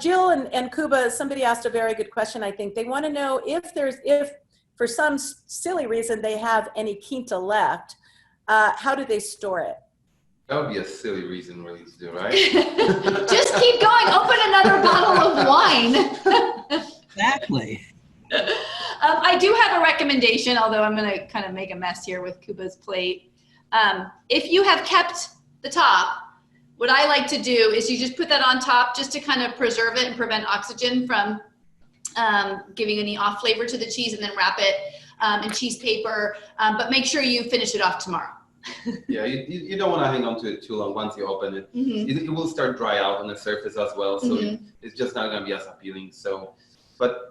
Jill and Kuba, somebody asked a very good question. I think they want to know if for some silly reason they have any quinta left, how do they store it? That would be a silly reason really to do, right? Just keep going. Open another bottle of wine. Exactly. I do have a recommendation, although I'm going to kind of make a mess here with Kuba's plate. If you have kept the top, what I like to do is you just put that on top just to kind of preserve it and prevent oxygen from giving any off flavor to the cheese, and then wrap it in cheese paper, but make sure you finish it off tomorrow. Yeah, you don't want to hang on to it too long. Once you open it, it will start dry out on the surface as well, so it's just not going to be as appealing. So, but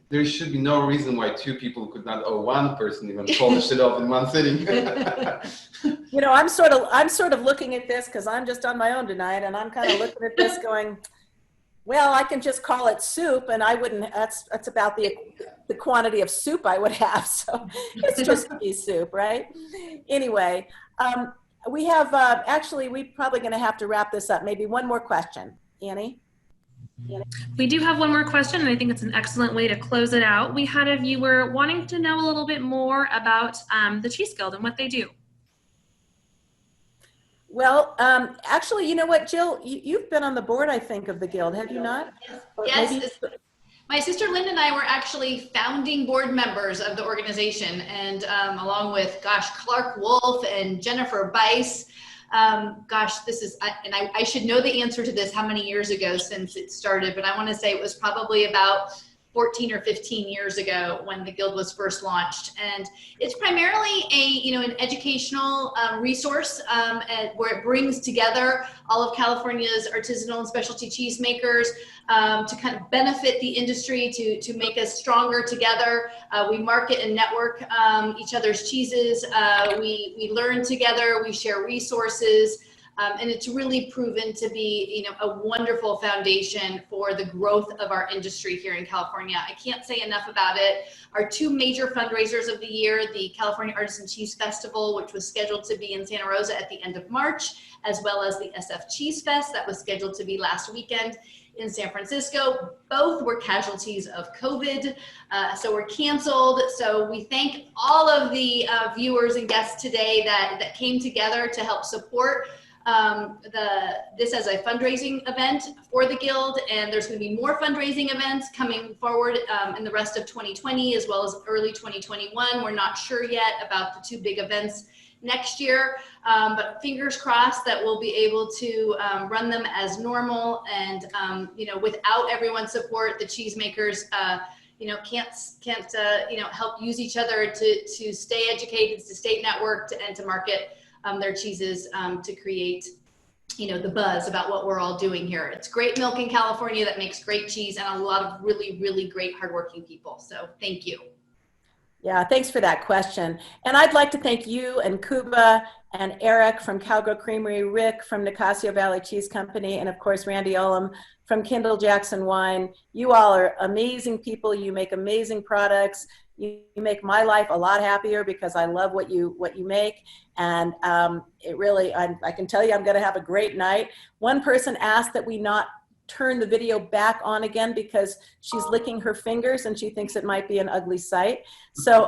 there should be no reason why two people could not, or one person even polish it off in one sitting. I'm sort of looking at this because I'm just on my own tonight, and I'm kind of looking at this going, well, I can just call it soup, and I wouldn't. That's about the quantity of soup I would have. So it's just pea soup, right? Anyway, we have we're probably going to have to wrap this up. Maybe one more question, Annie. We do have one more question, and I think it's an excellent way to close it out. We had a viewer wanting to know a little bit more about the Cheese Guild and what they do. Well, actually, you know what, Jill? You've been on the board, I think, of the Guild, have you not? Yes. My sister Lynn and I were actually founding board members of the organization, and along with, Clark Wolf and Jennifer Bice. I should know the answer to this, how many years ago since it started, but I want to say it was probably about 14 or 15 years ago when the Guild was first launched. And it's primarily an educational resource where it brings together all of California's artisanal and specialty cheesemakers to kind of benefit the industry, to make us stronger together. We market and network each other's cheeses. We learn together, we share resources. And it's really proven to be, a wonderful foundation for the growth of our industry here in California. I can't say enough about it. Our two major fundraisers of the year, the California Artisan Cheese Festival, which was scheduled to be in Santa Rosa at the end of March, as well as the SF Cheese Fest that was scheduled to be last weekend in San Francisco. Both were casualties of COVID, so were canceled. So we thank all of the viewers and guests today that came together to help support this as a fundraising event for the Guild, and there's going to be more fundraising events coming forward in the rest of 2020 as well as early 2021. We're not sure yet about the two big events next year, but fingers crossed that we'll be able to run them as normal. And you know, without everyone's support, the cheesemakers can't help use each other to stay educated, to stay networked, and to market their cheeses to create the buzz about what we're all doing here. It's great milk in California that makes great cheese, and a lot of really, really great hardworking people. So thank you. Yeah, thanks for that question. And I'd like to thank you and Kuba and Eric from Cowgirl Creamery, Rick from Nicasio Valley Cheese Company, and of course, Randy Ullum from Kendall Jackson Wine. You all are amazing people. You make amazing products. You make my life a lot happier because I love what you make. And it really, I can tell you I'm gonna have a great night. One person asked that we not turn the video back on again because she's licking her fingers and she thinks it might be an ugly sight. So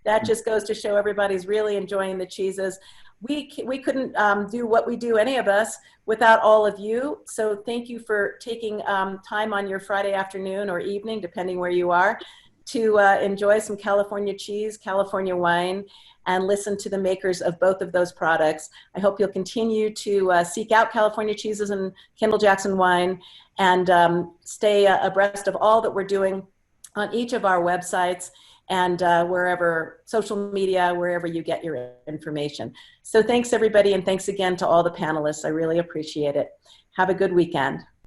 that just goes to show everybody's really enjoying the cheeses. We couldn't do what we do, any of us, without all of you. So thank you for taking time on your Friday afternoon or evening, depending where you are, to enjoy some California cheese, California wine, and listen to the makers of both of those products. I hope you'll continue to seek out California cheeses and Kendall Jackson wine, and stay abreast of all that we're doing on each of our websites and wherever, social media, wherever you get your information. So thanks everybody, and thanks again to all the panelists. I really appreciate it. Have a good weekend.